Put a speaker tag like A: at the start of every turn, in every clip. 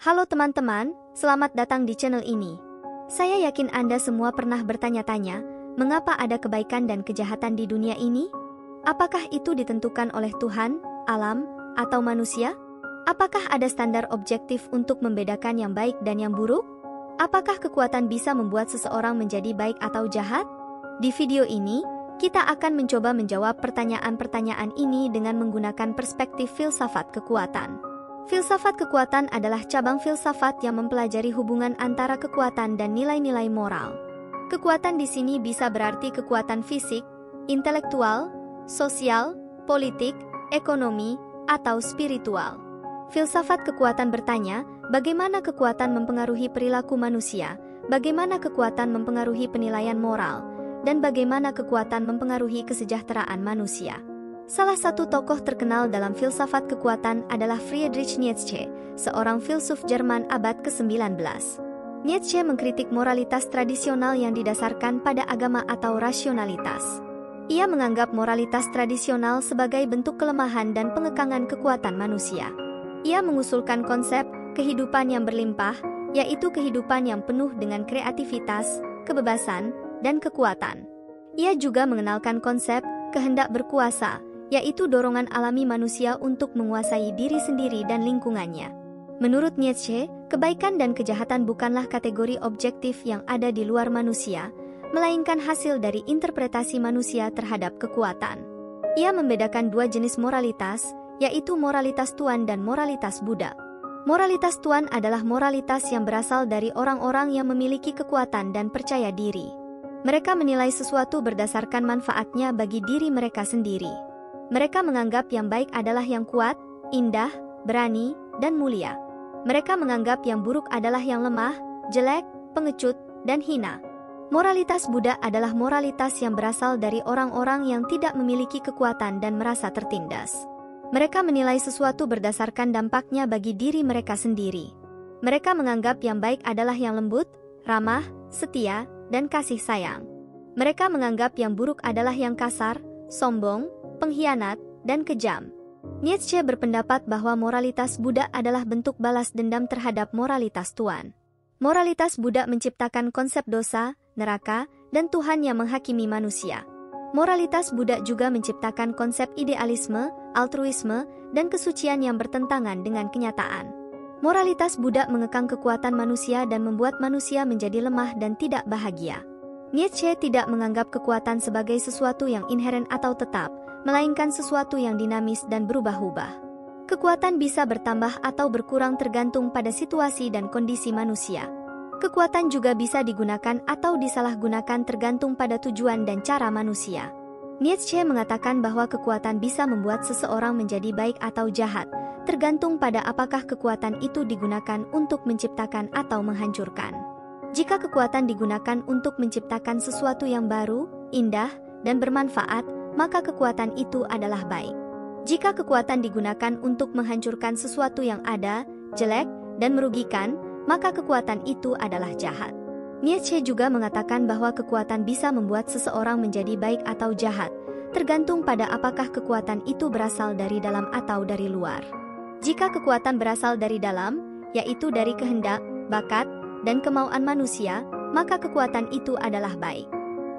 A: Halo teman-teman, selamat datang di channel ini. Saya yakin Anda semua pernah bertanya-tanya, mengapa ada kebaikan dan kejahatan di dunia ini? Apakah itu ditentukan oleh Tuhan, alam, atau manusia? Apakah ada standar objektif untuk membedakan yang baik dan yang buruk? Apakah kekuatan bisa membuat seseorang menjadi baik atau jahat? Di video ini, kita akan mencoba menjawab pertanyaan-pertanyaan ini dengan menggunakan perspektif filsafat kekuatan. Filsafat kekuatan adalah cabang filsafat yang mempelajari hubungan antara kekuatan dan nilai-nilai moral. Kekuatan di sini bisa berarti kekuatan fisik, intelektual, sosial, politik, ekonomi, atau spiritual. Filsafat kekuatan bertanya, bagaimana kekuatan mempengaruhi perilaku manusia, bagaimana kekuatan mempengaruhi penilaian moral, dan bagaimana kekuatan mempengaruhi kesejahteraan manusia. Salah satu tokoh terkenal dalam filsafat kekuatan adalah Friedrich Nietzsche, seorang filsuf Jerman abad ke-19. Nietzsche mengkritik moralitas tradisional yang didasarkan pada agama atau rasionalitas. Ia menganggap moralitas tradisional sebagai bentuk kelemahan dan pengekangan kekuatan manusia. Ia mengusulkan konsep kehidupan yang berlimpah, yaitu kehidupan yang penuh dengan kreativitas, kebebasan, dan kekuatan. Ia juga mengenalkan konsep kehendak berkuasa, yaitu dorongan alami manusia untuk menguasai diri sendiri dan lingkungannya. Menurut Nietzsche, kebaikan dan kejahatan bukanlah kategori objektif yang ada di luar manusia, melainkan hasil dari interpretasi manusia terhadap kekuatan. Ia membedakan dua jenis moralitas, yaitu moralitas Tuhan dan moralitas Buddha. Moralitas Tuhan adalah moralitas yang berasal dari orang-orang yang memiliki kekuatan dan percaya diri. Mereka menilai sesuatu berdasarkan manfaatnya bagi diri mereka sendiri. Mereka menganggap yang baik adalah yang kuat, indah, berani, dan mulia. Mereka menganggap yang buruk adalah yang lemah, jelek, pengecut, dan hina. Moralitas Buddha adalah moralitas yang berasal dari orang-orang yang tidak memiliki kekuatan dan merasa tertindas. Mereka menilai sesuatu berdasarkan dampaknya bagi diri mereka sendiri. Mereka menganggap yang baik adalah yang lembut, ramah, setia, dan kasih sayang. Mereka menganggap yang buruk adalah yang kasar, sombong, pengkhianat, dan kejam. Nietzsche berpendapat bahwa moralitas Buddha adalah bentuk balas dendam terhadap moralitas Tuhan. Moralitas Buddha menciptakan konsep dosa, neraka, dan Tuhan yang menghakimi manusia. Moralitas Buddha juga menciptakan konsep idealisme, altruisme, dan kesucian yang bertentangan dengan kenyataan. Moralitas Buddha mengekang kekuatan manusia dan membuat manusia menjadi lemah dan tidak bahagia. Nietzsche tidak menganggap kekuatan sebagai sesuatu yang inheren atau tetap, melainkan sesuatu yang dinamis dan berubah-ubah. Kekuatan bisa bertambah atau berkurang tergantung pada situasi dan kondisi manusia. Kekuatan juga bisa digunakan atau disalahgunakan tergantung pada tujuan dan cara manusia. Nietzsche mengatakan bahwa kekuatan bisa membuat seseorang menjadi baik atau jahat, tergantung pada apakah kekuatan itu digunakan untuk menciptakan atau menghancurkan. Jika kekuatan digunakan untuk menciptakan sesuatu yang baru, indah, dan bermanfaat, maka kekuatan itu adalah baik. Jika kekuatan digunakan untuk menghancurkan sesuatu yang ada, jelek, dan merugikan, maka kekuatan itu adalah jahat. Nietzsche juga mengatakan bahwa kekuatan bisa membuat seseorang menjadi baik atau jahat, tergantung pada apakah kekuatan itu berasal dari dalam atau dari luar. Jika kekuatan berasal dari dalam, yaitu dari kehendak, bakat, dan kemauan manusia, maka kekuatan itu adalah baik.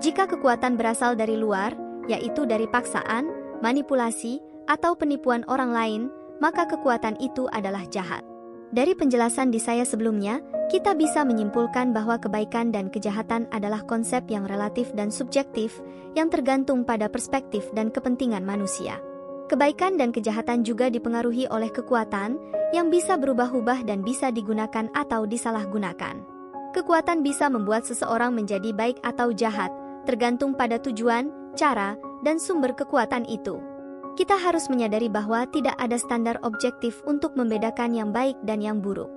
A: Jika kekuatan berasal dari luar, yaitu dari paksaan, manipulasi, atau penipuan orang lain, maka kekuatan itu adalah jahat. Dari penjelasan di saya sebelumnya, kita bisa menyimpulkan bahwa kebaikan dan kejahatan adalah konsep yang relatif dan subjektif, yang tergantung pada perspektif dan kepentingan manusia. Kebaikan dan kejahatan juga dipengaruhi oleh kekuatan, yang bisa berubah-ubah dan bisa digunakan atau disalahgunakan. Kekuatan bisa membuat seseorang menjadi baik atau jahat, tergantung pada tujuan, cara, dan sumber kekuatan itu. Kita harus menyadari bahwa tidak ada standar objektif untuk membedakan yang baik dan yang buruk.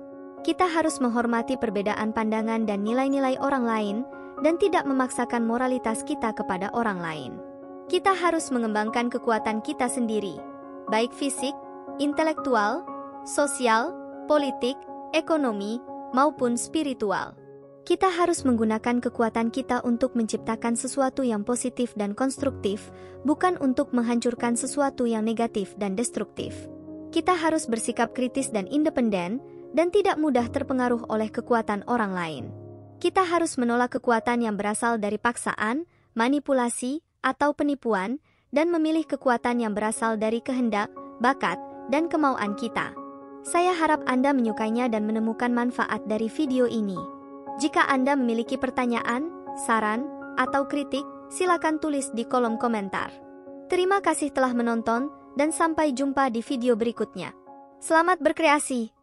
A: Kita harus menghormati perbedaan pandangan dan nilai-nilai orang lain, dan tidak memaksakan moralitas kita kepada orang lain. Kita harus mengembangkan kekuatan kita sendiri, baik fisik, intelektual, sosial, politik, ekonomi, maupun spiritual. Kita harus menggunakan kekuatan kita untuk menciptakan sesuatu yang positif dan konstruktif, bukan untuk menghancurkan sesuatu yang negatif dan destruktif. Kita harus bersikap kritis dan independen, dan tidak mudah terpengaruh oleh kekuatan orang lain. Kita harus menolak kekuatan yang berasal dari paksaan, manipulasi, atau penipuan, dan memilih kekuatan yang berasal dari kehendak, bakat, dan kemauan kita. Saya harap Anda menyukainya dan menemukan manfaat dari video ini. Jika Anda memiliki pertanyaan, saran, atau kritik, silakan tulis di kolom komentar. Terima kasih telah menonton, dan sampai jumpa di video berikutnya. Selamat berkreasi!